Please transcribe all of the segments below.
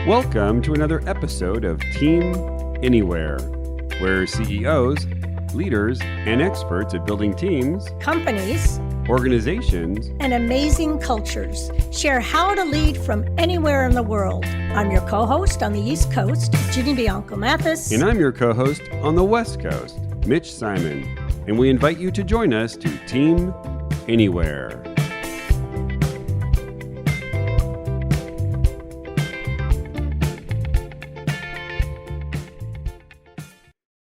Welcome to another episode of Team Anywhere, where CEOs, leaders, and experts at building teams, companies, organizations, and amazing cultures share how to lead from anywhere in the world. I'm your co-host on the East Coast, Ginny Bianco Mathis. And I'm your co-host on the West Coast, Mitch Simon. And we invite you to join us to Team Anywhere.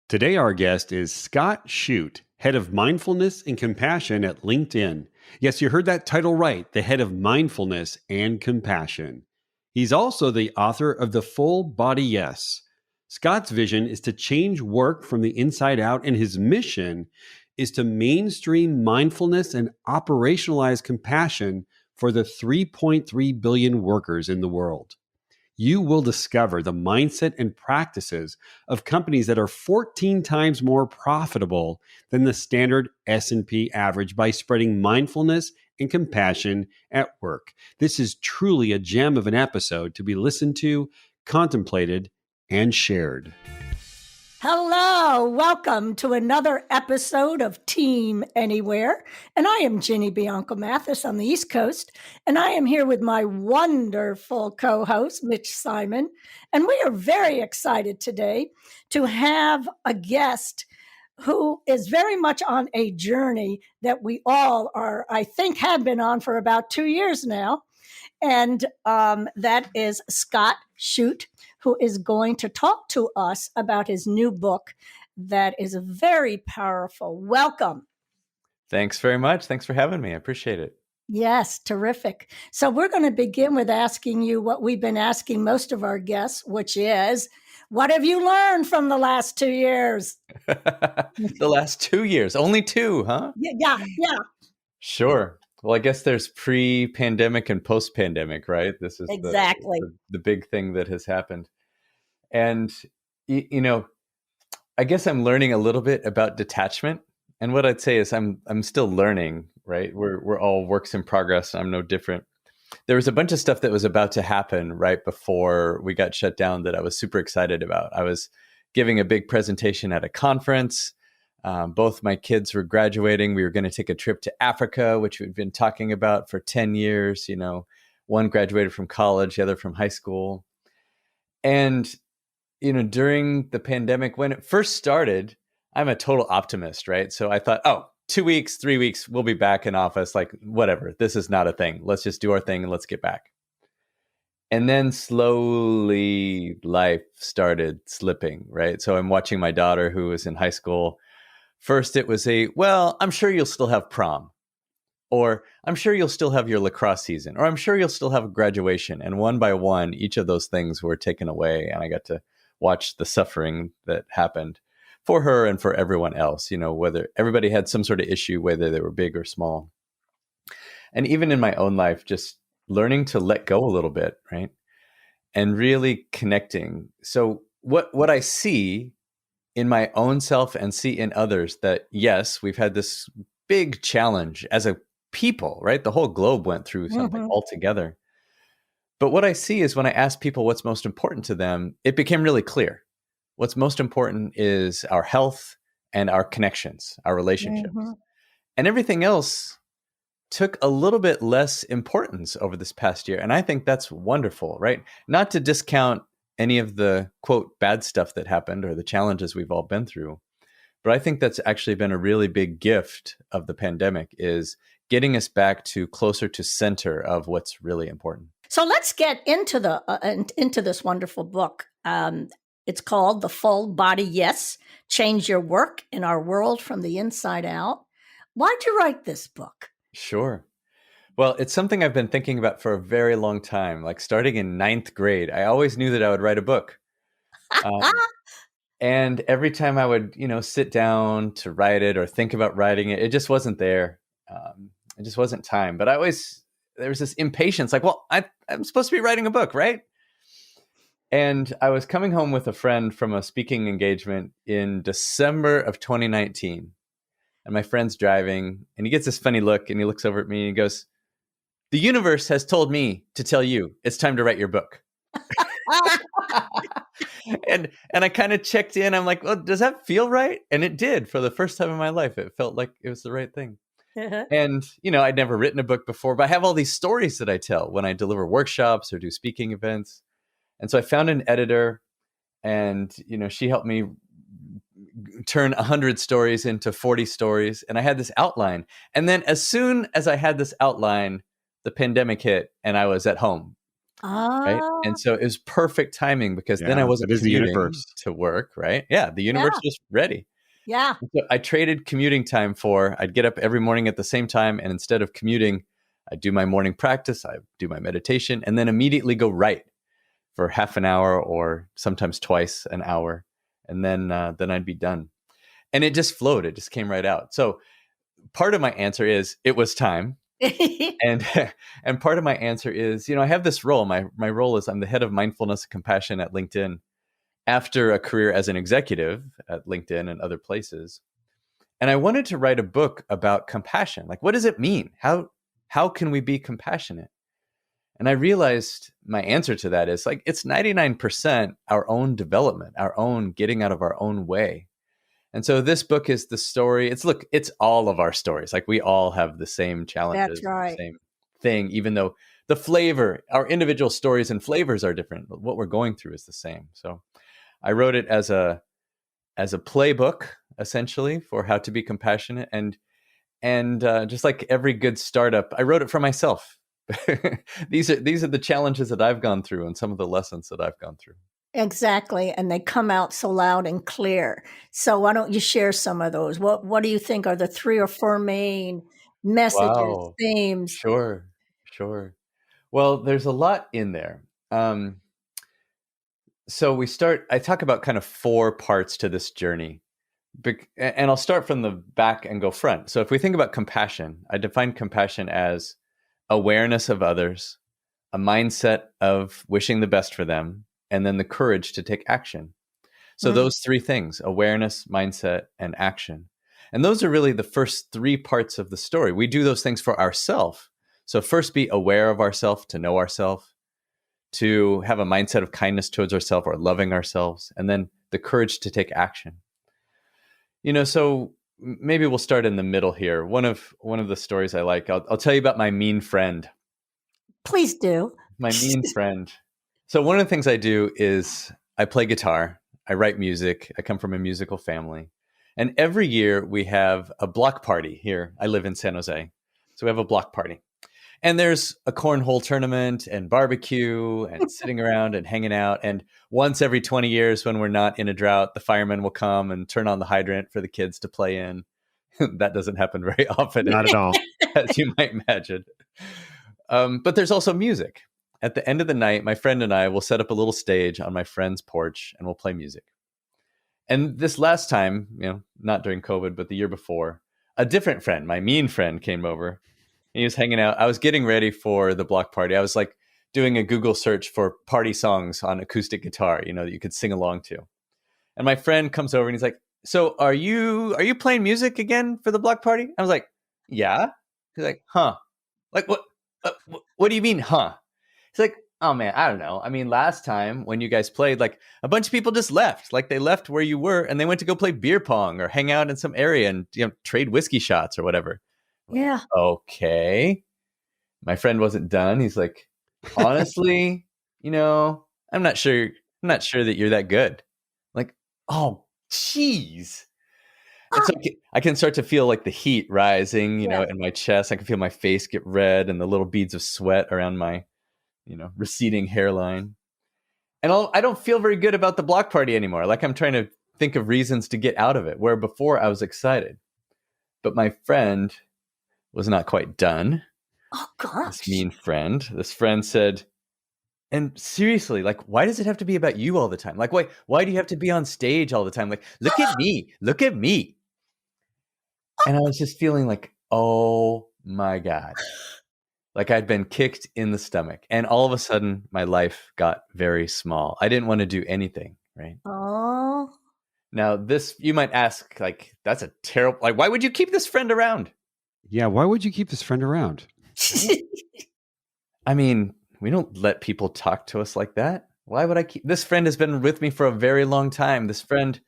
Today, our guest is Scott Shute, head of mindfulness and compassion at LinkedIn. Yes, you heard that title right, the head of mindfulness and compassion. He's also the author of The Full Body Yes. Scott's vision is to change work from the inside out, and his mission is to mainstream mindfulness and operationalize compassion for the 3.3 billion workers in the world. You will discover the mindset and practices of companies that are 14 times more profitable than the standard S&P average by spreading mindfulness and compassion at work. This is truly a gem of an episode to be listened to, contemplated, and shared. Hello, welcome to another episode of Team Anywhere. And I am Ginny Bianco Mathis on the East Coast. And I am here with my wonderful co-host, Mitch Simon. And we are very excited today to have a guest who is very much on a journey that we all are, I think, have been on for about 2 years now. And that is Scott Shute, who is going to talk to us about his new book that is very powerful. Welcome. Thanks very much. Thanks for having me. I appreciate it. Yes, terrific. So we're going to begin with asking you what we've been asking most of our guests, which is, what have you learned from the last 2 years? The last 2 years, only two, huh? Yeah. Sure. Well, I guess there's pre-pandemic and post-pandemic, right? This is exactly the big thing that has happened. And, I guess I'm learning a little bit about detachment. And what I'd say is I'm still learning, right? We're all works in progress. I'm no different. There was a bunch of stuff that was about to happen right before we got shut down that I was super excited about. I was giving a big presentation at a conference. Both my kids were graduating. We were going to take a trip to Africa, which we'd been talking about for 10 years. One graduated from college, the other from high school. And, during the pandemic, when it first started, I'm a total optimist, right? So I thought, 2 weeks, 3 weeks, we'll be back in office. Like, whatever, this is not a thing. Let's just do our thing and let's get back. And then slowly life started slipping, right? So I'm watching my daughter who was in high school. First, it was I'm sure you'll still have prom, or I'm sure you'll still have your lacrosse season, or I'm sure you'll still have graduation. And one by one, each of those things were taken away. And I got to watch the suffering that happened for her and for everyone else, whether everybody had some sort of issue, whether they were big or small. And even in my own life, just learning to let go a little bit, right? And really connecting. So what I see in my own self and see in others that, yes, we've had this big challenge as a people, right? The whole globe went through something altogether. But what I see is when I ask people what's most important to them, it became really clear. What's most important is our health and our connections, our relationships. And everything else took a little bit less importance over this past year. And I think that's wonderful, right? Not to discount any of the, quote, bad stuff that happened or the challenges we've all been through. But I think that's actually been a really big gift of the pandemic, is getting us back to closer to center of what's really important. So let's get into this wonderful book. It's called The Full Body Yes, Change Your Work in Our World from the Inside Out. Why'd you write this book? Sure. Well, it's something I've been thinking about for a very long time, like starting in 9th grade. I always knew that I would write a book. And every time I would, sit down to write it or think about writing it, it just wasn't there. It just wasn't time. But there was this impatience, like, well, I'm supposed to be writing a book, right? And I was coming home with a friend from a speaking engagement in December of 2019. And my friend's driving, and he gets this funny look, and he looks over at me and he goes, "The universe has told me to tell you it's time to write your book." And I kind of checked in. I'm like, well, does that feel right? And it did. For the first time in my life, it felt like it was the right thing. And, I'd never written a book before, but I have all these stories that I tell when I deliver workshops or do speaking events. And so I found an editor, and, she helped me turn 100 stories into 40 stories. And I had this outline. And then as soon as I had this outline, the pandemic hit and I was at home. Right. And so it was perfect timing, because then I wasn't commuting to work. Right. Yeah. The universe was ready. Yeah. So I traded commuting time I'd get up every morning at the same time. And instead of commuting, I'd do my morning practice, I do my meditation, and then immediately go write for half an hour or sometimes twice an hour. And then I'd be done. And it just flowed. It just came right out. So part of my answer is it was time. and part of my answer is, I have this role. My role is I'm the head of mindfulness and compassion at LinkedIn after a career as an executive at LinkedIn and other places. And I wanted to write a book about compassion. Like, what does it mean? How can we be compassionate? And I realized my answer to that is like, it's 99% our own development, our own getting out of our own way. And so this book is the story. It's all of our stories. Like, we all have the same challenges, That's right. the same thing, even though the flavor, our individual stories and flavors are different. But what we're going through is the same. So I wrote it as a playbook, essentially, for how to be compassionate. And just like every good startup, I wrote it for myself. These are the challenges that I've gone through and some of the lessons that I've gone through. Exactly. And they come out so loud and clear. So why don't you share some of those? What do you think are the 3 or 4 main messages, Wow. themes? Sure. Well, there's a lot in there. So I talk about kind of 4 parts to this journey. And I'll start from the back and go front. So if we think about compassion, I define compassion as awareness of others, a mindset of wishing the best for them, and then the courage to take action. So those 3 things: awareness, mindset, and action. And those are really the first 3 parts of the story. We do those things for ourselves. So first, be aware of ourselves, to know ourselves, to have a mindset of kindness towards ourselves or loving ourselves, and then the courage to take action. So maybe we'll start in the middle here. One of the stories I like, I'll tell you about my mean friend. Please do. My mean friend. So one of the things I do is I play guitar. I write music. I come from a musical family. And every year we have a block party here. I live in San Jose. So we have a block party. And there's a cornhole tournament and barbecue and sitting around and hanging out. And once every 20 years, when we're not in a drought, the firemen will come and turn on the hydrant for the kids to play in. That doesn't happen very often. Not at all. As you might imagine. But there's also music. At the end of the night, my friend and I will set up a little stage on my friend's porch and we'll play music. And this last time, not during COVID, but the year before, a different friend, my mean friend, came over. He was hanging out. I was getting ready for the block party. I was like doing a Google search for party songs on acoustic guitar, that you could sing along to. And my friend comes over and he's like, "So are you playing music again for the block party?" I was like, "Yeah." He's like, "Huh? Like what? What do you mean, huh?" He's like, "Oh man, I don't know. I mean, last time when you guys played, like a bunch of people just left. Like they left where you were and they went to go play beer pong or hang out in some area and trade whiskey shots or whatever." Yeah. Okay. My friend wasn't done. He's like, "Honestly, I'm not sure that you're that good." Like, oh, jeez. And so I can start to feel like the heat rising, in my chest. I can feel my face get red and the little beads of sweat around my, receding hairline. And I don't feel very good about the block party anymore. Like I'm trying to think of reasons to get out of it, where before I was excited. But my friend was not quite done. Oh, gosh. This mean friend. This friend said, "And seriously, like, why does it have to be about you all the time? Like, why do you have to be on stage all the time? Like, look at me. Look at me." And I was just feeling like, oh my God. Like I'd been kicked in the stomach. And all of a sudden, my life got very small. I didn't want to do anything, right? Oh. Now, you might ask, like, that's a terrible, like, why would you keep this friend around? Yeah, why would you keep this friend around? I mean, we don't let people talk to us like that. Why would I keep this friend has been with me for a very long time. This friend,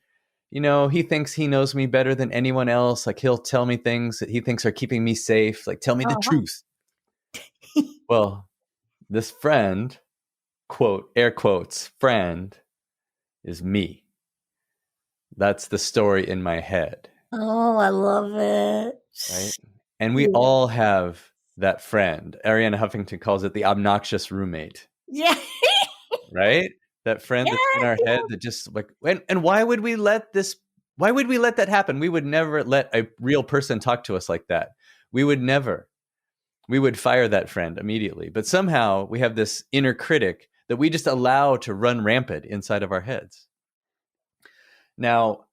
he thinks he knows me better than anyone else. Like he'll tell me things that he thinks are keeping me safe. Like, tell me the Uh-huh. truth. Well, this friend, quote, air quotes, friend is me. That's the story in my head. Oh, I love it. Right. And we Yeah. all have that friend. Ariana Huffington calls it the obnoxious roommate. Yeah. Right? That friend Yeah. that's in our head that just like, and why would we let that happen? We would never let a real person talk to us like that. We would fire that friend immediately. But somehow we have this inner critic that we just allow to run rampant inside of our heads. Now,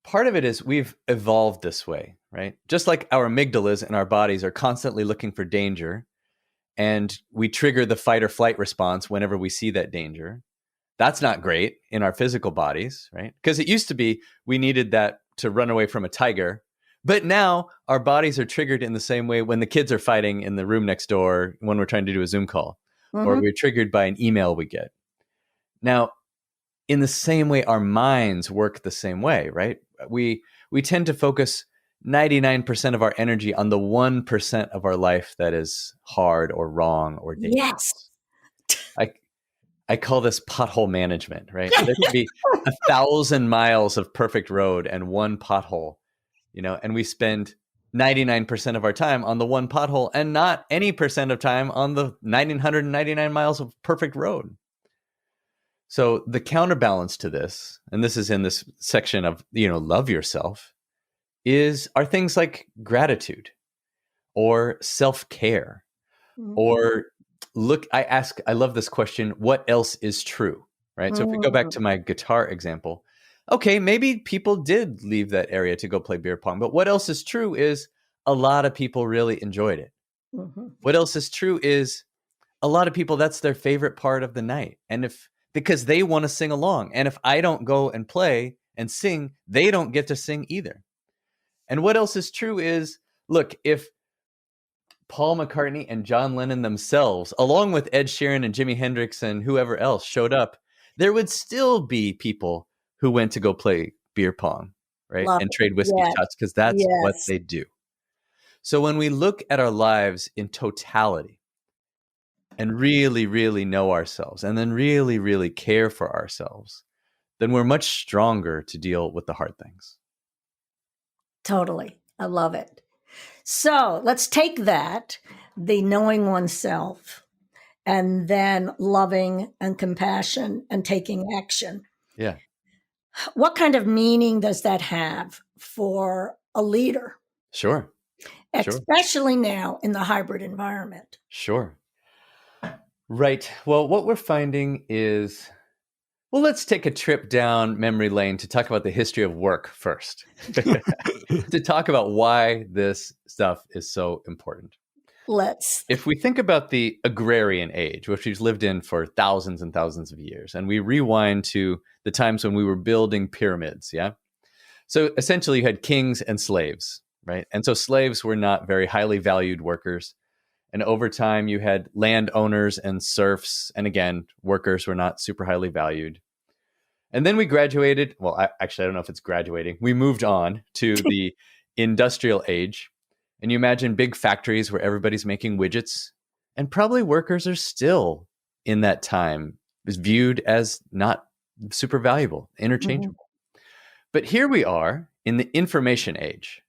part of it is we've evolved this way, right? Just like our amygdalas in our bodies are constantly looking for danger, and we trigger the fight or flight response whenever we see that danger. That's not great in our physical bodies, right? Because it used to be we needed that to run away from a tiger. But now our bodies are triggered in the same way when the kids are fighting in the room next door when we're trying to do a Zoom call, or we're triggered by an email we get. Now, in the same way, our minds work the same way, right? We tend to focus 99% of our energy on the 1% of our life that is hard or wrong or dangerous. Yes. I call this pothole management, right? There could be 1,000 miles of perfect road and one pothole, and we spend 99% of our time on the one pothole and not any percent of time on the 999 miles of perfect road. So the counterbalance to this, and this is in this section of, love yourself, are things like gratitude or self-care or I love this question, what else is true, right? So if we go back to my guitar example, okay, maybe people did leave that area to go play beer pong, but what else is true is a lot of people really enjoyed it. What else is true is a lot of people, that's their favorite part of the night. And because they want to sing along. And if I don't go and play and sing, they don't get to sing either. And what else is true is, look, if Paul McCartney and John Lennon themselves, along with Ed Sheeran and Jimi Hendrix and whoever else showed up, there would still be people who went to go play beer pong, right? Love and it. trade whiskey Yes. shots because that's what Yes. they do. So when we look at our lives in totality and really, really know ourselves and then really, really care for ourselves, then we're much stronger to deal with the hard things. Totally. I love it. So let's take that, the knowing oneself, and then loving and compassion and taking action. Yeah. What kind of meaning does that have for a leader? Sure. Especially now in the hybrid environment. Sure. Right. Well, what we're finding is, let's take a trip down memory lane to talk about the history of work first, to talk about why this stuff is so important. Let's. If we think about the agrarian age, which we've lived in for thousands and thousands of years, and we rewind to the times when we were building pyramids, yeah? So essentially you had kings and slaves, right? And so slaves were not very highly valued workers. And over time you had landowners and serfs. And again, workers were not super highly valued. And then we graduated. Well, I don't know if it's graduating. We moved on to the industrial age. And you imagine big factories where everybody's making widgets. And probably workers are still in that time is viewed as not super valuable, interchangeable. But here we are in the information age.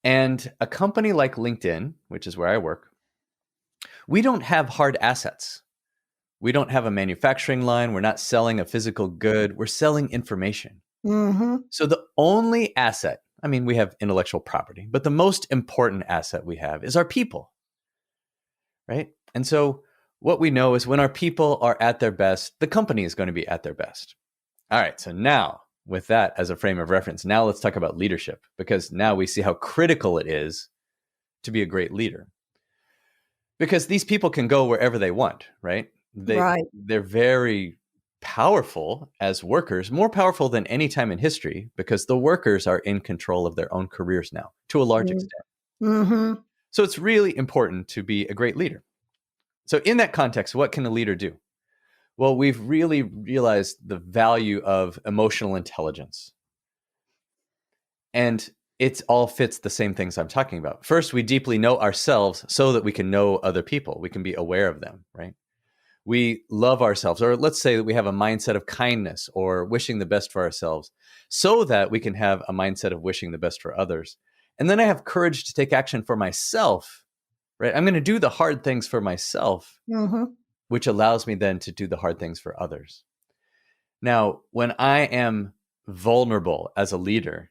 And a company like LinkedIn, which is where I work, we don't have hard assets. We don't have a manufacturing line. We're not selling a physical good. We're selling information. So the only asset, we have intellectual property, but the most important asset we have is our people, right? And so what we know is when our people are at their best, the company is going to be at their best. All right. So now with that as a frame of reference, now let's talk about leadership, because now we see how critical it is to be a great leader. Because these people can go wherever they want, right? They're very powerful as workers, more powerful than any time in history, because the workers are in control of their own careers now to a large extent. So it's really important to be a great leader. So in that context, what can a leader do? Well, we've really realized the value of emotional intelligence. And it all fits the same things I'm talking about. First, we deeply know ourselves so that we can know other people. We can be aware of them, right? We love ourselves, or let's say that we have a mindset of kindness or wishing the best for ourselves so that we can have a mindset of wishing the best for others. And then I have courage to take action for myself, right? I'm going to do the hard things for myself, which allows me then to do the hard things for others. Now, when I am vulnerable as a leader,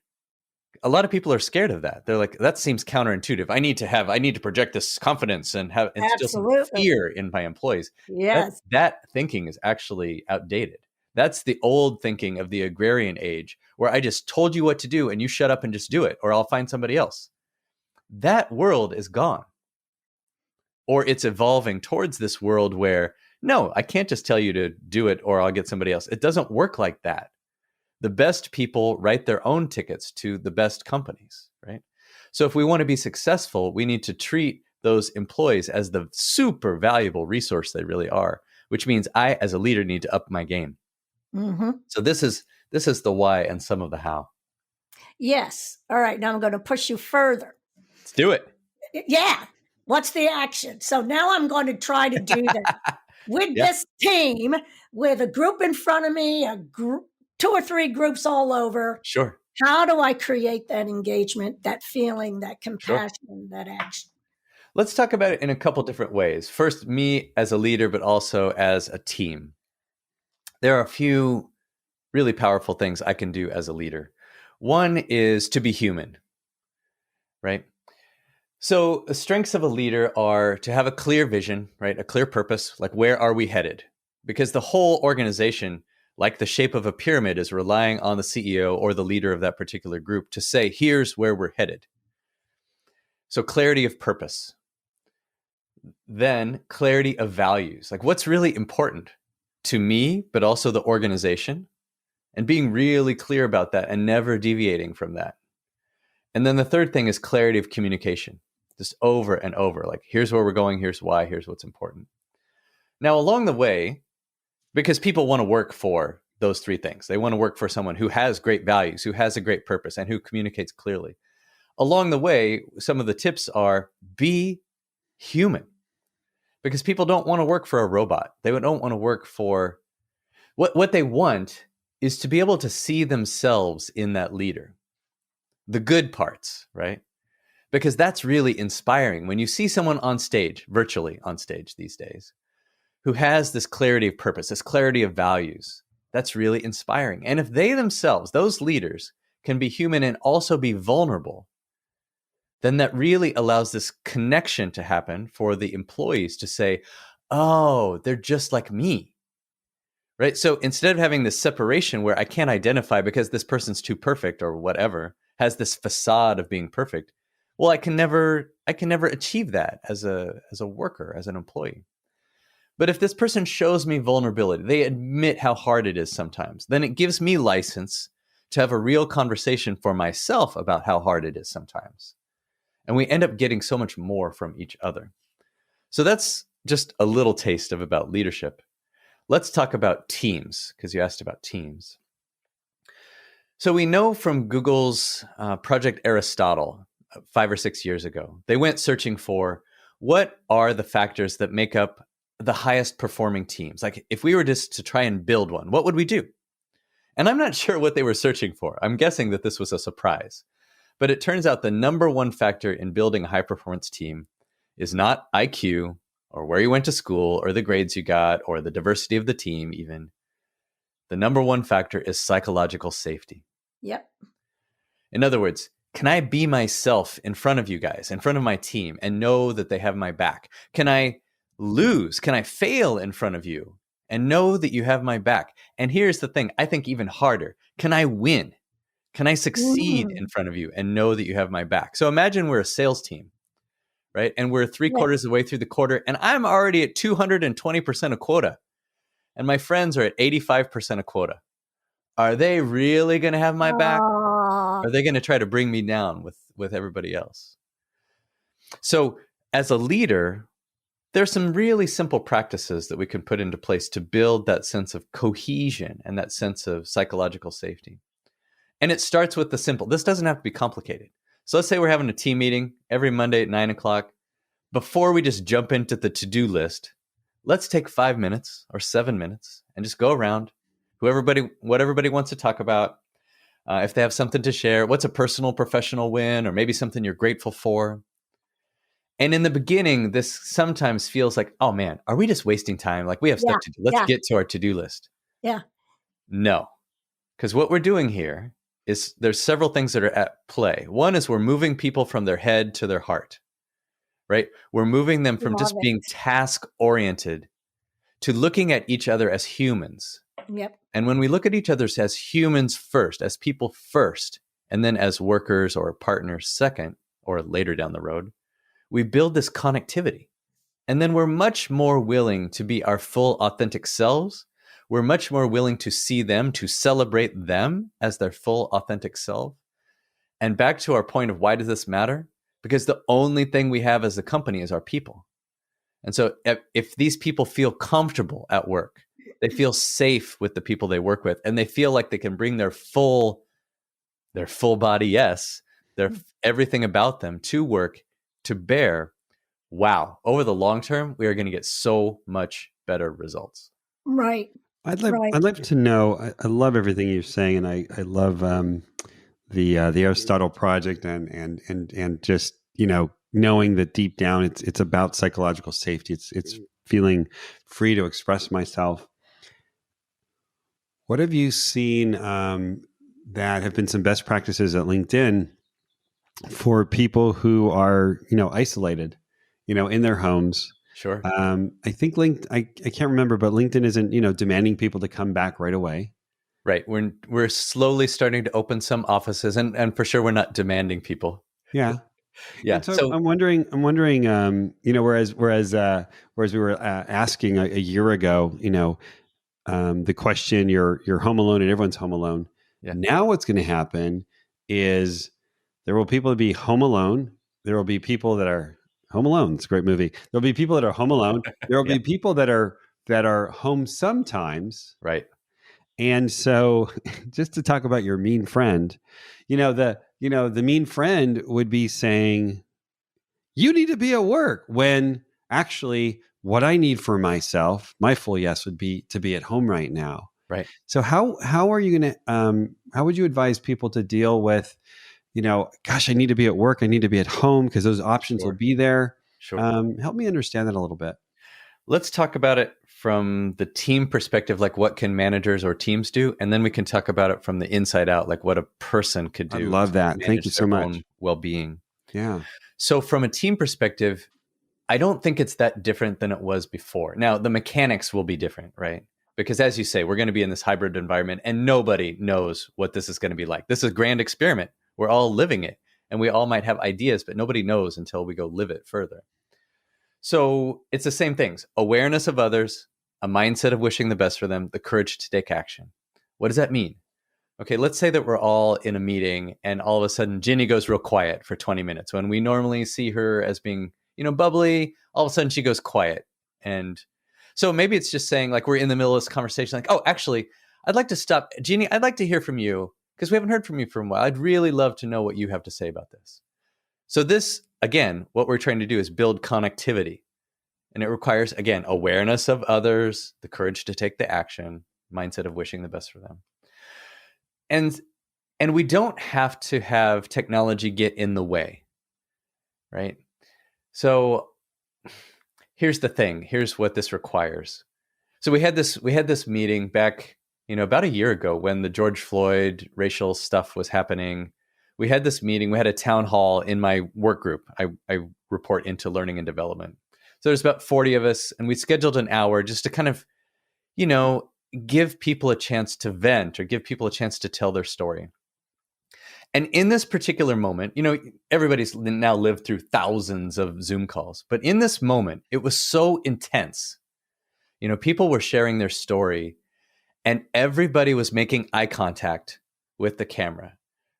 a lot of people are scared of that. They're like, that seems counterintuitive. I need to project this confidence and instill some Absolutely. fear in my employees. Yes. That thinking is actually outdated. That's the old thinking of the agrarian age, where I just told you what to do and you shut up and just do it, or I'll find somebody else. That world is gone. Or it's evolving towards this world where, no, I can't just tell you to do it or I'll get somebody else. It doesn't work like that. The best people write their own tickets to the best companies, right? So if we want to be successful, we need to treat those employees as the super valuable resource they really are, which means I, as a leader, need to up my game. So this is the why and some of the how. Yes. All right. Now I'm going to push you further. Let's do it. Yeah. What's the action? So now I'm going to try to do that with this team, with a group in front of me, two or three groups all over. Sure. How do I create that engagement, that feeling, that compassion, that action? Let's talk about it in a couple different ways. First, me as a leader, but also as a team. There are a few really powerful things I can do as a leader. One is to be human, right? So the strengths of a leader are to have a clear vision, right? A clear purpose, like where are we headed? Because the whole organization, like the shape of a pyramid, is relying on the CEO or the leader of that particular group to say, here's where we're headed. So clarity of purpose. Then clarity of values, like what's really important to me, but also the organization, and being really clear about that and never deviating from that. And then the third thing is clarity of communication, just over and over, like here's where we're going, here's why, here's what's important. Now, along the way, because people want to work for those three things, they want to work for someone who has great values, who has a great purpose, and who communicates clearly. Along the way, some of the tips are be human, because people don't want to work for a robot. They don't want to work for what they want is to be able to see themselves in that leader, the good parts, right? Because that's really inspiring. When you see someone on stage, virtually on stage these days, who has this clarity of purpose, this clarity of values, that's really inspiring. And if they themselves, those leaders, can be human and also be vulnerable, then that really allows this connection to happen for the employees to say, oh, they're just like me, right? So instead of having this separation where I can't identify because this person's too perfect or whatever, has this facade of being perfect, well, I can never achieve that as a worker, as an employee. But if this person shows me vulnerability, they admit how hard it is sometimes, then it gives me license to have a real conversation for myself about how hard it is sometimes. And we end up getting so much more from each other. So that's just a little taste of about leadership. Let's talk about teams, because you asked about teams. So we know from Google's Project Aristotle 5 or 6 years ago, they went searching for what are the factors that make up the highest performing teams. Like if we were just to try and build one, what would we do? And I'm not sure what they were searching for. I'm guessing that this was a surprise. But it turns out the number one factor in building a high performance team is not IQ or where you went to school or the grades you got or the diversity of the team even. The number one factor is psychological safety. Yep. In other words, can I be myself in front of you guys, in front of my team, and know that they have my back? Can I lose? Can I fail in front of you and know that you have my back? And here's the thing, I think even harder. Can I win? Can I succeed in front of you and know that you have my back? So imagine we're a sales team, right? And we're 3/4 of the way through the quarter, and I'm already at 220% of quota. And my friends are at 85% of quota. Are they really going to have my back? Are they going to try to bring me down with everybody else? So as a leader, There's some really simple practices that we can put into place to build that sense of cohesion and that sense of psychological safety. And it starts with the simple. This doesn't have to be complicated. So let's say we're having a team meeting every Monday at 9:00. Before we just jump into the to-do list, let's take 5 minutes or 7 minutes and just go around what everybody wants to talk about. If they have something to share, what's a personal, professional win, or maybe something you're grateful for. And in the beginning, this sometimes feels like, oh man, are we just wasting time? Like we have Yeah. stuff to do. Let's get to our to-do list. Yeah. No, because what we're doing here is there's several things that are at play. One is we're moving people from their head to their heart, right? We're moving them from Love just it. being task-oriented to looking at each other as humans. Yep. And when we look at each other as humans first, as people first, and then as workers or partners second, or later down the road, we build this connectivity. And then we're much more willing to be our full authentic selves. We're much more willing to see them, to celebrate them as their full authentic self. And back to our point of why does this matter? Because the only thing we have as a company is our people. And so if these people feel comfortable at work, they feel safe with the people they work with, and they feel like they can bring their full body, yes, their everything about them to work to bear. Wow. Over the long term, we are going to get so much better results. Right. I'd love Right. I'd love to know. I love everything you're saying, and I love the Aristotle project and just knowing that deep down it's about psychological safety. It's feeling free to express myself. What have you seen that have been some best practices at LinkedIn for people who are isolated, in their homes? Sure. I think I can't remember, but LinkedIn isn't demanding people to come back right away. Right. We're slowly starting to open some offices, and for sure we're not demanding people. Yeah. Yeah. And so I'm wondering, whereas we were asking a year ago, the question, you're home alone and everyone's home alone. Yeah. Now what's going to happen is there will people be home alone. There will be people that are home alone. It's a great movie. There'll be people that are home alone. There will be people that are home sometimes. Right. And so just to talk about your mean friend, the mean friend would be saying, you need to be at work, when actually what I need for myself, my full yes, would be to be at home right now. Right. So how are you going to, how would you advise people to deal with, gosh, I need to be at work, I need to be at home, because those options will be there. Sure. Help me understand that a little bit. Let's talk about it from the team perspective, like what can managers or teams do? And then we can talk about it from the inside out, like what a person could do. I love that. Thank you so much. Well-being. Yeah. So from a team perspective, I don't think it's that different than it was before. Now, the mechanics will be different, right? Because as you say, we're going to be in this hybrid environment and nobody knows what this is going to be like. This is a grand experiment. We're all living it, and we all might have ideas, but nobody knows until we go live it further. So it's the same things: awareness of others, a mindset of wishing the best for them, the courage to take action. What does that mean? Okay, let's say that we're all in a meeting and all of a sudden Ginny goes real quiet for 20 minutes. When we normally see her as being, bubbly, all of a sudden she goes quiet. And so maybe it's just saying, like, we're in the middle of this conversation, like, oh, actually, I'd like to stop. Ginny, I'd like to hear from you because we haven't heard from you for a while. I'd really love to know what you have to say about this. So this, again, what we're trying to do is build connectivity. And it requires, again, awareness of others, the courage to take the action, mindset of wishing the best for them. And we don't have to have technology get in the way, right? So here's the thing. Here's what this requires. So we had this meeting back, about a year ago when the George Floyd racial stuff was happening. We had this meeting. We had a town hall in my work group. I report into learning and development. So there's about 40 of us, and we scheduled an hour just to kind of, give people a chance to vent or give people a chance to tell their story. And in this particular moment, everybody's now lived through thousands of Zoom calls, but in this moment, it was so intense. People were sharing their story and everybody was making eye contact with the camera,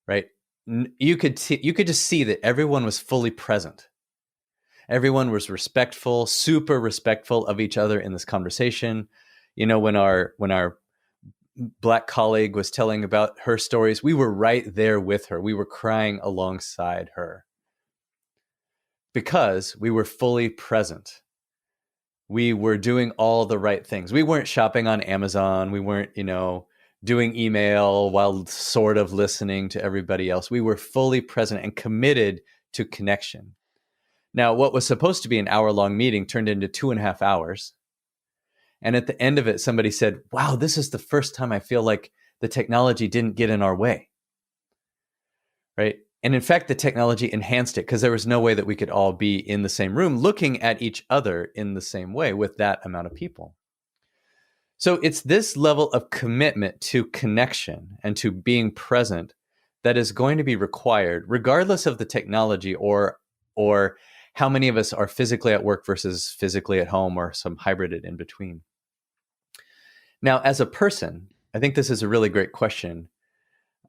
right? You could just see that everyone was fully present. Everyone was respectful, super respectful of each other in this conversation. When our Black colleague was telling about her stories, we were right there with her. We were crying alongside her because we were fully present. We were doing all the right things. We weren't shopping on Amazon. We weren't, doing email while sort of listening to everybody else. We were fully present and committed to connection. Now, what was supposed to be an hour-long meeting turned into 2.5 hours. And at the end of it, somebody said, wow, this is the first time I feel like the technology didn't get in our way. Right? And in fact, the technology enhanced it because there was no way that we could all be in the same room looking at each other in the same way with that amount of people. So it's this level of commitment to connection and to being present that is going to be required regardless of the technology or how many of us are physically at work versus physically at home or some hybrid in between. Now, as a person, I think this is a really great question.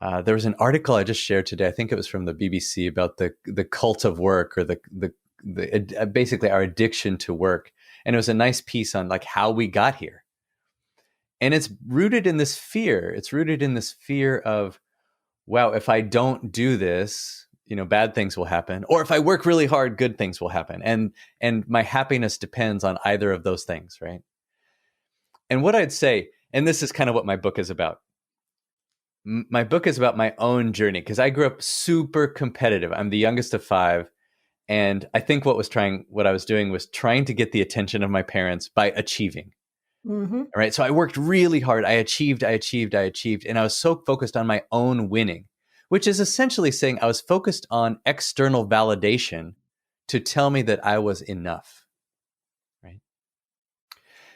There was an article I just shared today. I think it was from the BBC about the cult of work or the basically our addiction to work. And it was a nice piece on like how we got here. And it's rooted in this fear. It's rooted in this fear of, wow, if I don't do this, bad things will happen. Or if I work really hard, good things will happen. And my happiness depends on either of those things, right? And what I'd say, and this is kind of what my book is about. My book is about my own journey because I grew up super competitive. I'm the youngest of 5. And I think what I was doing was trying to get the attention of my parents by achieving. Mm-hmm. All right. So I worked really hard. I achieved. And I was so focused on my own winning, which is essentially saying I was focused on external validation to tell me that I was enough. Right.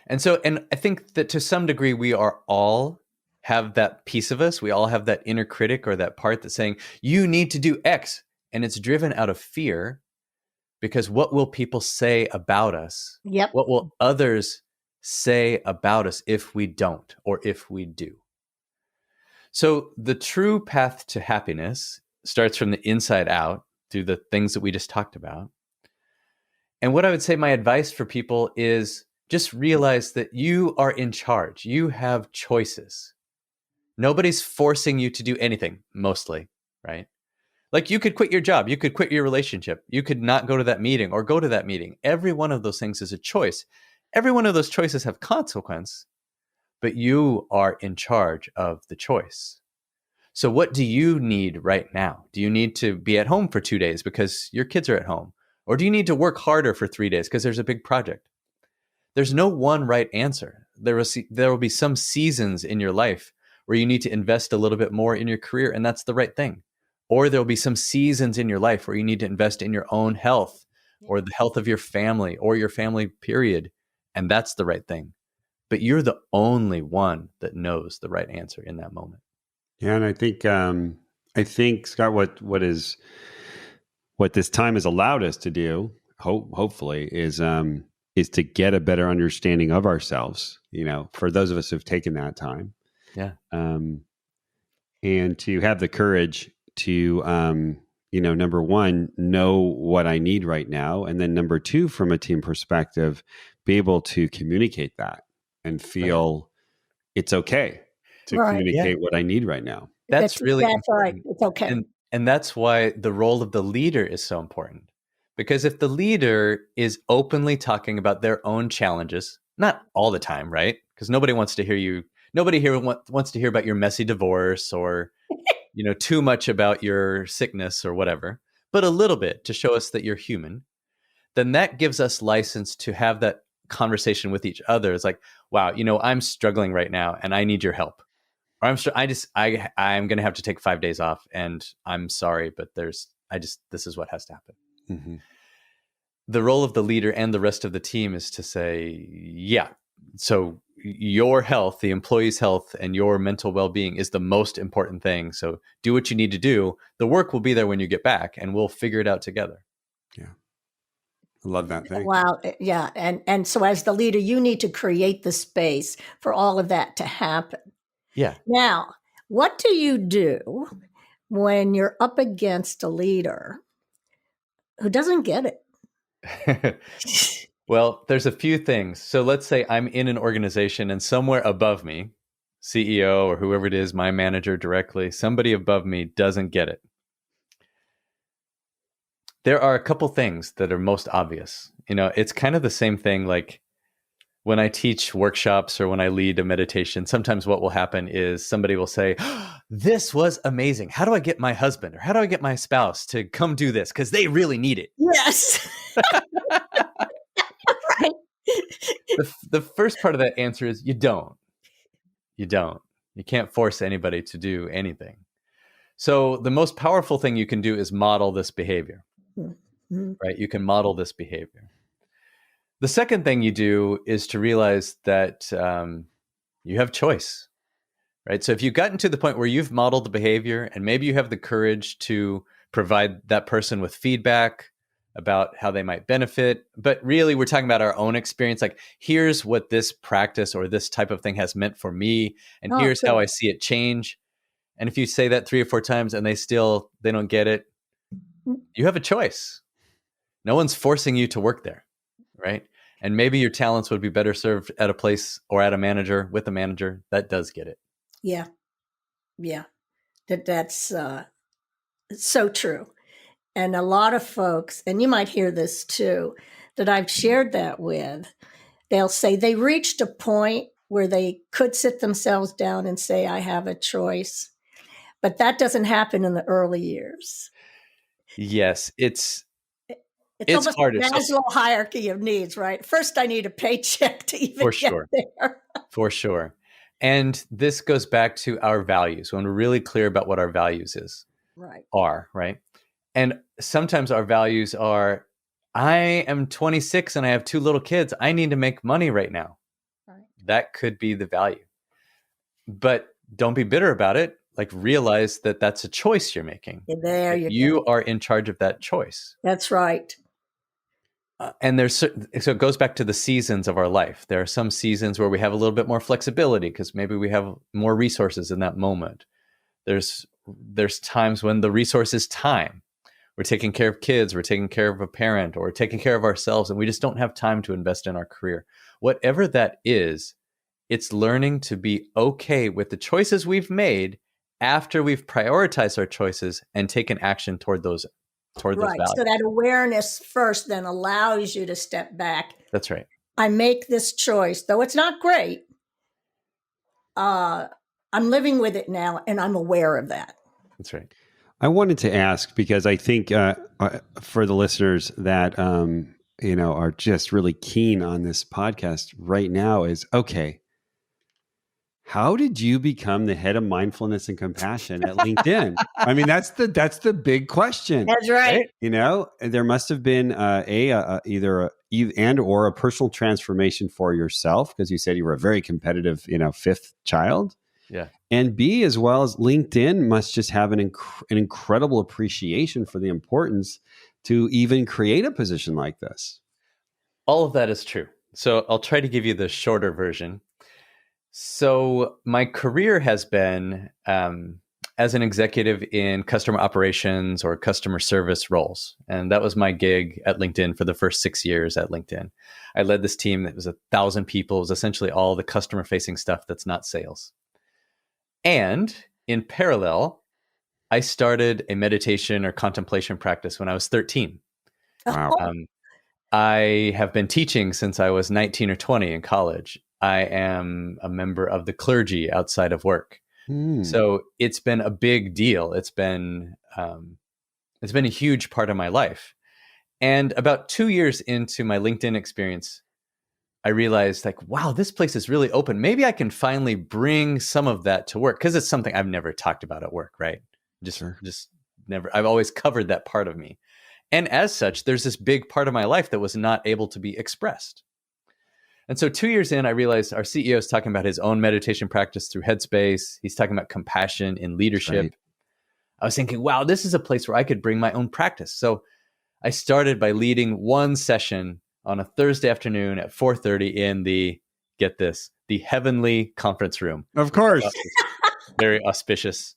And I think that to some degree, we are all have that piece of us. We all have that inner critic or that part that's saying, you need to do X. And it's driven out of fear because what will people say about us? Yep. What will others say about us if we don't or if we do? So the true path to happiness starts from the inside out through the things that we just talked about. And what I would say my advice for people is just realize that you are in charge. You have choices. Nobody's forcing you to do anything, mostly, right? Like you could quit your job, you could quit your relationship, you could not go to that meeting or go to that meeting. Every one of those things is a choice. Every one of those choices have consequence, but you are in charge of the choice. So what do you need right now? Do you need to be at home for 2 days because your kids are at home? Or do you need to work harder for 3 days because there's a big project? There's no one right answer. There will be some seasons in your life where you need to invest a little bit more in your career, and that's the right thing. Or there'll be some seasons in your life where you need to invest in your own health or the health of your family or your family, period. And that's the right thing. But you're the only one that knows the right answer in that moment. Yeah, and I think Scott, what this time has allowed us to do, hopefully, is to get a better understanding of ourselves. For those of us who've taken that time, yeah, and to have the courage to, number one, know what I need right now, and then number two, from a team perspective, be able to communicate that and feel it's okay to communicate what I need right now. That's really important. Right. It's okay. And that's why the role of the leader is so important. Because if the leader is openly talking about their own challenges, not all the time, right? Because nobody wants to hear you. Nobody here wants to hear about your messy divorce or, too much about your sickness or whatever, but a little bit to show us that you're human. Then that gives us license to have that conversation with each other. It's like, wow, I'm struggling right now and I need your help. Or I'm going to have to take 5 days off and I'm sorry, but this is what has to happen. Mm-hmm. The role of the leader and the rest of the team is to say, yeah, so your health, the employee's health and your mental well-being is the most important thing. So do what you need to do. The work will be there when you get back and we'll figure it out together. Yeah. I love that thing. Wow. Yeah. And so as the leader, you need to create the space for all of that to happen. Yeah. Now, what do you do when you're up against a leader who doesn't get it? Well, there's a few things. So let's say I'm in an organization and somewhere above me, CEO or whoever it is, my manager directly, somebody above me doesn't get it. There are a couple things that are most obvious. It's kind of the same thing like when I teach workshops or when I lead a meditation, sometimes what will happen is somebody will say, this was amazing. How do I get my husband or how do I get my spouse to come do this? Because they really need it. Yes. Right. The first part of that answer is you don't. You don't. You can't force anybody to do anything. So the most powerful thing you can do is model this behavior, right? You can model this behavior. The second thing you do is to realize that you have choice, right? So if you've gotten to the point where you've modeled the behavior and maybe you have the courage to provide that person with feedback about how they might benefit, but really we're talking about our own experience. Like, here's what this practice or this type of thing has meant for me, and here's how I see it change. And if you say that 3 or 4 times and they don't get it, you have a choice. No one's forcing you to work there, right? And maybe your talents would be better served at a place or at a manager with a manager that does get it. Yeah. That's so true. And a lot of folks, and you might hear this too, that I've shared that with, they'll say they reached a point where they could sit themselves down and say, I have a choice. But that doesn't happen in the early years. Yes, it's almost hard. A Maslow hierarchy of needs, right? First, I need a paycheck to even get there. For sure. And this goes back to our values, when we're really clear about what our values are, right? And sometimes our values are, I am 26 and I have 2 little kids. I need to make money right now. Right. That could be the value. But don't be bitter about it. Like, realize that that's a choice you're making. There you are in charge of that choice. That's right. And so it goes back to the seasons of our life. There are some seasons where we have a little bit more flexibility because maybe we have more resources in that moment. There's times when the resource is time. We're taking care of kids, we're taking care of a parent, or we're taking care of ourselves, and we just don't have time to invest in our career. Whatever that is, it's learning to be okay with the choices we've made after we've prioritized our choices and taken action toward those values. So that awareness first then allows you to step back. That's right. I make this choice, though it's not great. I'm living with it now, and I'm aware of that. That's right. I wanted to ask, because I think for the listeners that are just really keen on this podcast right now is, okay, how did you become the head of mindfulness and compassion at LinkedIn? I mean, that's the big question. That's right. There must have been either a personal transformation for yourself, because you said you were a very competitive, 5th child. Yeah. And B, as well as LinkedIn must just have an incredible appreciation for the importance to even create a position like this. All of that is true. So I'll try to give you the shorter version. So my career has been as an executive in customer operations or customer service roles. And that was my gig at LinkedIn for the first 6 years at LinkedIn. I led this team that was 1,000 people. It was essentially all the customer facing stuff that's not sales. And in parallel, I started a meditation or contemplation practice when I was 13. Wow. I have been teaching since I was 19 or 20 in college. I am a member of the clergy outside of work. So it's been a big deal. It's been a huge part of my life. And about 2 years into my LinkedIn experience, I realized, like, wow, this place is really open. Maybe I can finally bring some of that to work, because it's something I've never talked about at work, right? Just never. I've always covered that part of me. And as such, there's this big part of my life that was not able to be expressed. And so 2 years in, I realized our CEO is talking about his own meditation practice through Headspace. He's talking about compassion in leadership. Right. I was thinking, wow, this is a place where I could bring my own practice. So I started by leading one session on a Thursday afternoon at 4:30 in the Heavenly Conference Room. Of course. Very auspicious.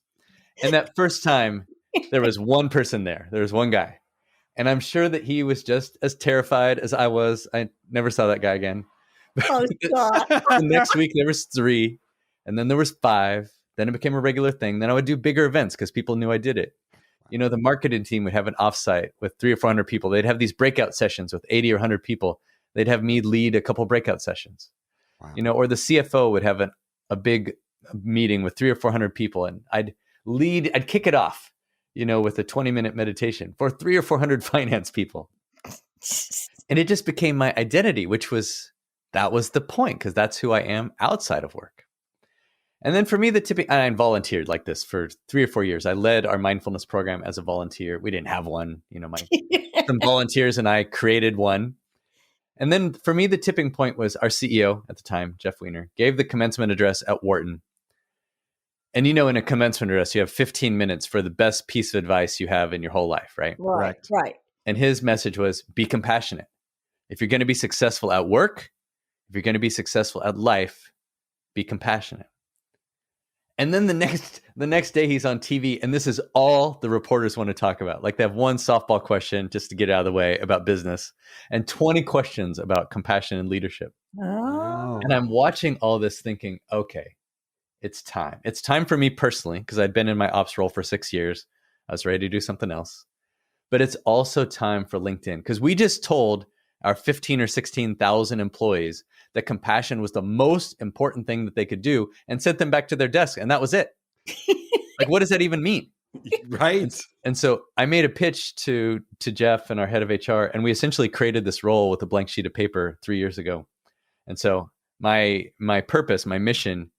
And that first time, there was one person there. There was one guy. And I'm sure that he was just as terrified as I was. I never saw that guy again. Oh, God. The next week there was 3, and then there was 5. Then it became a regular thing. Then I would do bigger events because people knew I did it. You know, the marketing team would have an offsite with 300 or 400 people. They'd have these breakout sessions with 80 or 100 people. They'd have me lead a couple breakout sessions. Wow. You know, or the CFO would have a big meeting with 300 or 400 people, and I'd kick it off, you know, with a 20-minute meditation for 300 or 400 finance people. And it just became my identity, that was the point, because that's who I am outside of work. And then for me, I volunteered like this for 3 or 4 years. I led our mindfulness program as a volunteer. We didn't have one, you know, some volunteers and I created one. And then for me, the tipping point was our CEO at the time, Jeff Weiner, gave the commencement address at Wharton. And you know, in a commencement address, you have 15 minutes for the best piece of advice you have in your whole life, right? Right, right. And his message was, be compassionate. If you're going to be successful at work, if you're going to be successful at life, be compassionate. And then the next day he's on TV, and this is all the reporters want to talk about. Like, they have one softball question just to get out of the way about business and 20 questions about compassion and leadership. Oh. And I'm watching all this thinking, okay, it's time. It's time for me personally, because I'd been in my ops role for 6 years. I was ready to do something else. But it's also time for LinkedIn, because we just told our 15 or 16,000 employees that compassion was the most important thing that they could do, and sent them back to their desk. And that was it. Like, what does that even mean? Right. And so I made a pitch to Jeff and our head of HR, and we essentially created this role with a blank sheet of paper 3 years ago. And so my purpose, my mission,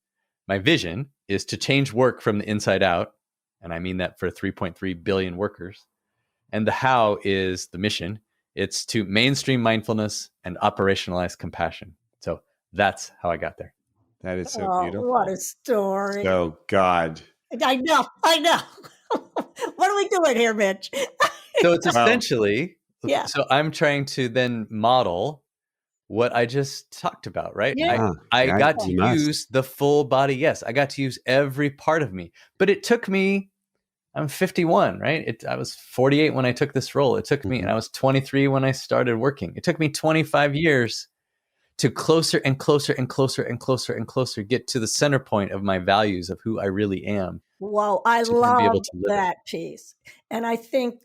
my vision is to change work from the inside out. And I mean that for 3.3 billion workers. And the how is the mission. It's to mainstream mindfulness and operationalize compassion. So that's how I got there. That is so beautiful. What a story. Oh, God. I know. What are we doing here, Mitch? So it's essentially, Yeah. So I'm trying to then model what I just talked about, right? Yeah. I got to you must. use the full body. Yes, I got to use every part of me. But it took me, I'm 51, right? I was 48 when I took this role. It took me, and I was 23 when I started working. It took me 25 years to closer and closer and closer and closer and closer get to the center point of my values of who I really am. Wow, I to then be able love to live that piece. And I think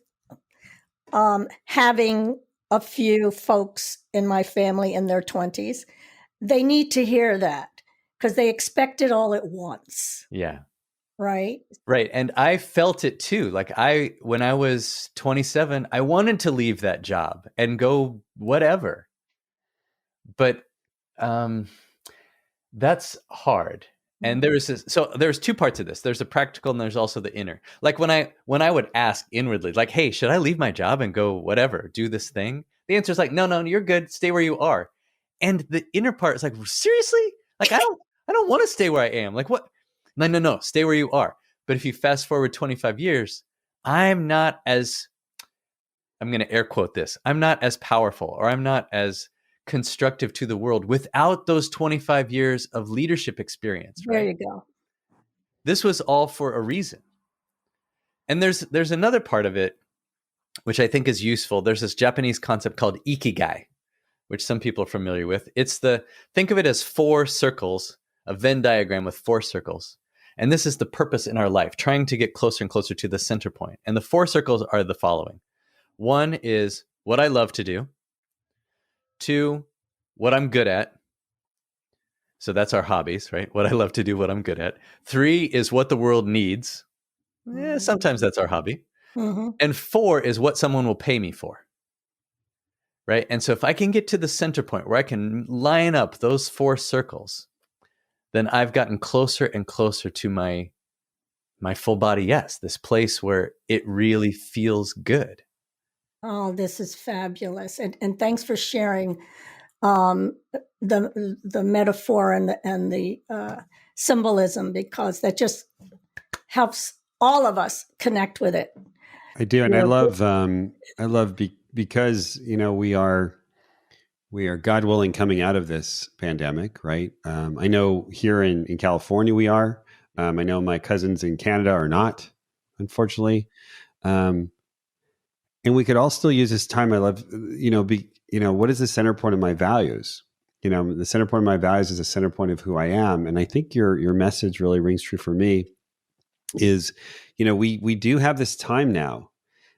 having a few folks in my family in their 20s, they need to hear that, because they expect it all at once, Yeah. right? Right. And I felt it too. Like, when I was 27, I wanted to leave that job and go whatever. But that's hard. And there's 2 parts of this. There's the practical and there's also the inner. Like, when I would ask inwardly, like, hey, should I leave my job and go whatever, do this thing? The answer is like, no, you're good. Stay where you are. And the inner part is like, seriously? Like, I don't want to stay where I am. Like, what? No, stay where you are. But if you fast forward 25 years, I'm going to air quote this, I'm not as powerful, or I'm not as constructive to the world without those 25 years of leadership experience. Right? There you go. This was all for a reason. And there's another part of it, which I think is useful. There's this Japanese concept called ikigai, which some people are familiar with. Think of it as 4 circles, a Venn diagram with 4 circles. And this is the purpose in our life, trying to get closer and closer to the center point. And the 4 circles are the following. 1 is what I love to do. 2, what I'm good at. So that's our hobbies, right? What I love to do, what I'm good at. 3 is what the world needs. Sometimes that's our hobby. Mm-hmm. And 4 is what someone will pay me for. Right? And so if I can get to the center point where I can line up those 4 circles, then I've gotten closer and closer to my full body yes, this place where it really feels good. Oh, this is fabulous. And thanks for sharing the metaphor and the symbolism, because that just helps all of us connect with it. I do. And I love because, you know, we are God willing coming out of this pandemic, right? I know here in California we are. I know my cousins in Canada are not, unfortunately. And we could all still use this time. I love, what is the center point of my values? The center point of my values is the center point of who I am. And I think your message really rings true for me is, we do have this time now.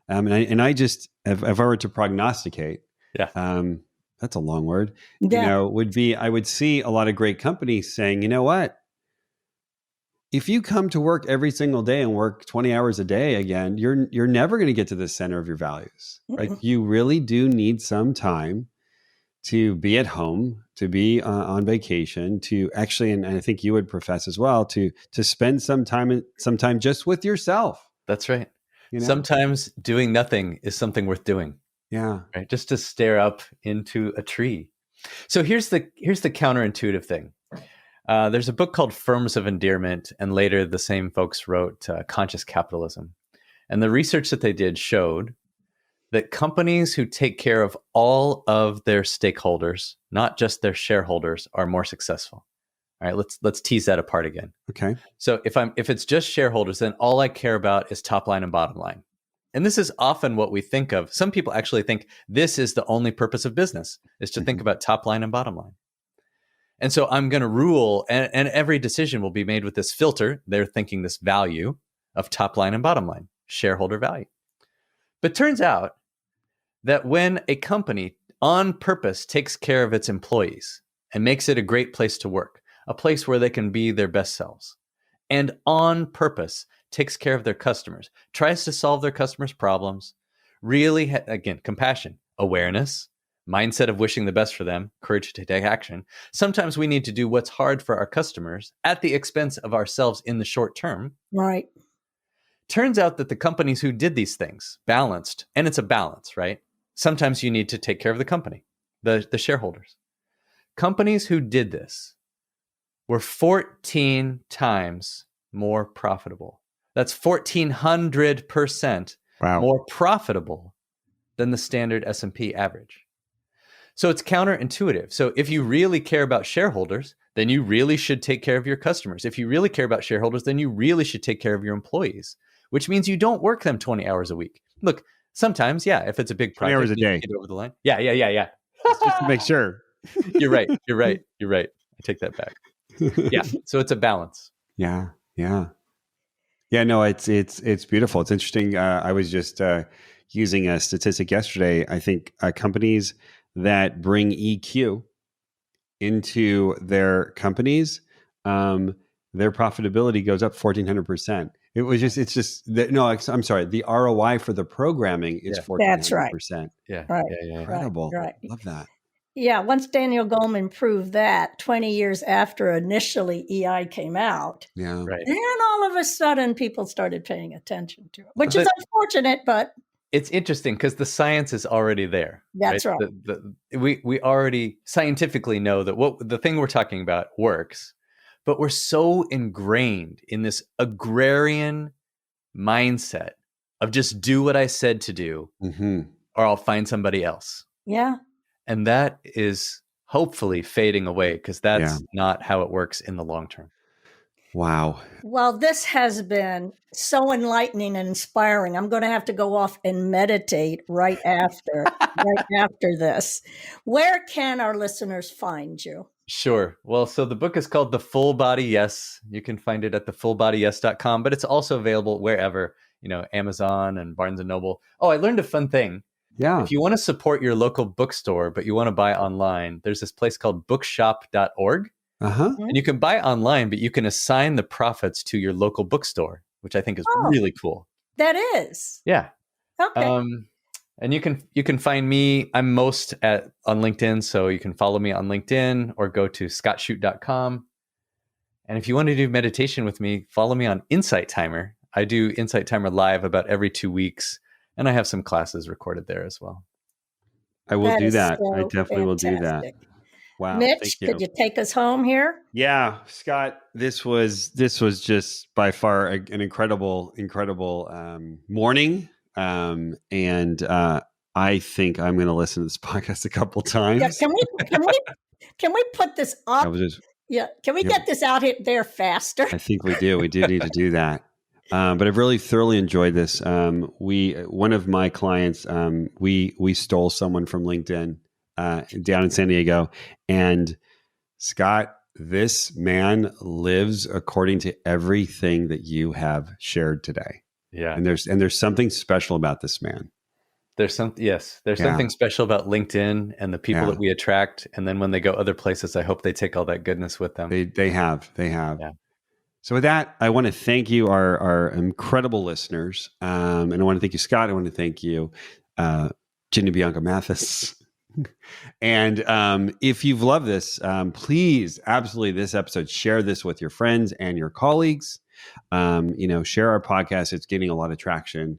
And I just, if I were to prognosticate, that's a long word, would be, I would see a lot of great companies saying, you know what? If you come to work every single day and work 20 hours a day again, you're never going to get to the center of your values. Right? You really do need some time to be at home, to be on vacation, to actually, and I think you would profess as well, to spend some time just with yourself. That's right. Sometimes doing nothing is something worth doing. Yeah. Right. Just to stare up into a tree. So here's the counterintuitive thing. There's a book called Firms of Endearment, and later the same folks wrote Conscious Capitalism. And the research that they did showed that companies who take care of all of their stakeholders, not just their shareholders, are more successful. All right, let's tease that apart again. Okay. So if it's just shareholders, then all I care about is top line and bottom line. And this is often what we think of. Some people actually think this is the only purpose of business, is to think about top line and bottom line. And so I'm going to rule, and every decision will be made with this filter. They're thinking this value of top line and bottom line, shareholder value. But turns out that when a company on purpose takes care of its employees and makes it a great place to work, a place where they can be their best selves, and on purpose takes care of their customers, tries to solve their customers' problems, really, again, compassion, awareness, mindset of wishing the best for them, courage to take action. Sometimes we need to do what's hard for our customers at the expense of ourselves in the short term. Right. Turns out that the companies who did these things balanced, and it's a balance, right? Sometimes you need to take care of the company, the shareholders. Companies who did this were 14 times more profitable. That's 1,400% more profitable than the standard S&P average. So it's counterintuitive. So if you really care about shareholders, then you really should take care of your customers. If you really care about shareholders, then you really should take care of your employees, which means you don't work them 20 hours a week. Look, sometimes, if it's a big project, 20 hours a day. Get over the line. Yeah. Just to make sure. You're right. I take that back. Yeah. So it's a balance. Yeah. No, it's beautiful. It's interesting. I was just using a statistic yesterday. I think companies that bring EQ into their companies, their profitability goes up 1,400%. I'm sorry. The ROI for the programming is 1,400%. That's right. Yeah. Right. Yeah. Incredible. Right. Love that. Yeah. Once Daniel Goleman proved that 20 years after initially EI came out, Right. then all of a sudden people started paying attention to it, which is unfortunate, but it's interesting because the science is already there. That's right. We already scientifically know that the thing we're talking about works, but we're so ingrained in this agrarian mindset of just do what I said to do, or I'll find somebody else. Yeah. And that is hopefully fading away because that's not how it works in the long term. Wow. Well, this has been so enlightening and inspiring. I'm going to have to go off and meditate right after this. Where can our listeners find you? Sure. Well, so the book is called The Full Body Yes. You can find it at thefullbodyyes.com, but it's also available wherever, Amazon and Barnes and Noble. Oh, I learned a fun thing. Yeah. If you want to support your local bookstore, but you want to buy online, there's this place called bookshop.org. And you can buy online, but you can assign the profits to your local bookstore, which I think is really cool. That is. Yeah. Okay. And you can find me. I'm most on LinkedIn, so you can follow me on LinkedIn or go to scottshoot.com. And if you want to do meditation with me, follow me on Insight Timer. I do Insight Timer live about every 2 weeks, and I have some classes recorded there as well. I will do that. So I definitely will do that. Wow. Mitch, could you take us home here? Yeah, Scott, this was just by far an incredible morning. And I think I'm going to listen to this podcast a couple times. Yeah, can we put this up? Can we get this out there faster? I think we do. We do need to do that. But I've really thoroughly enjoyed this. One of my clients, we stole someone from LinkedIn down in San Diego, and Scott, this man lives according to everything that you have shared today. Yeah. And there's something special about this man. There's something special about LinkedIn and the people that we attract. And then when they go other places, I hope they take all that goodness with them. They have. Yeah. So with that, I want to thank you, our incredible listeners. And I want to thank you, Scott. I want to thank you, Ginny Bianca Mathis. And if you've loved this, please, absolutely, this episode, share this with your friends and your colleagues. Share our podcast. It's getting a lot of traction.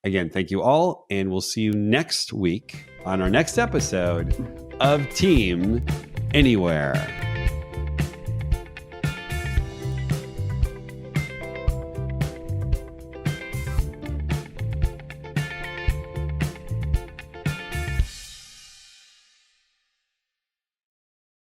Again, thank you all. And we'll see you next week on our next episode of Team Anywhere.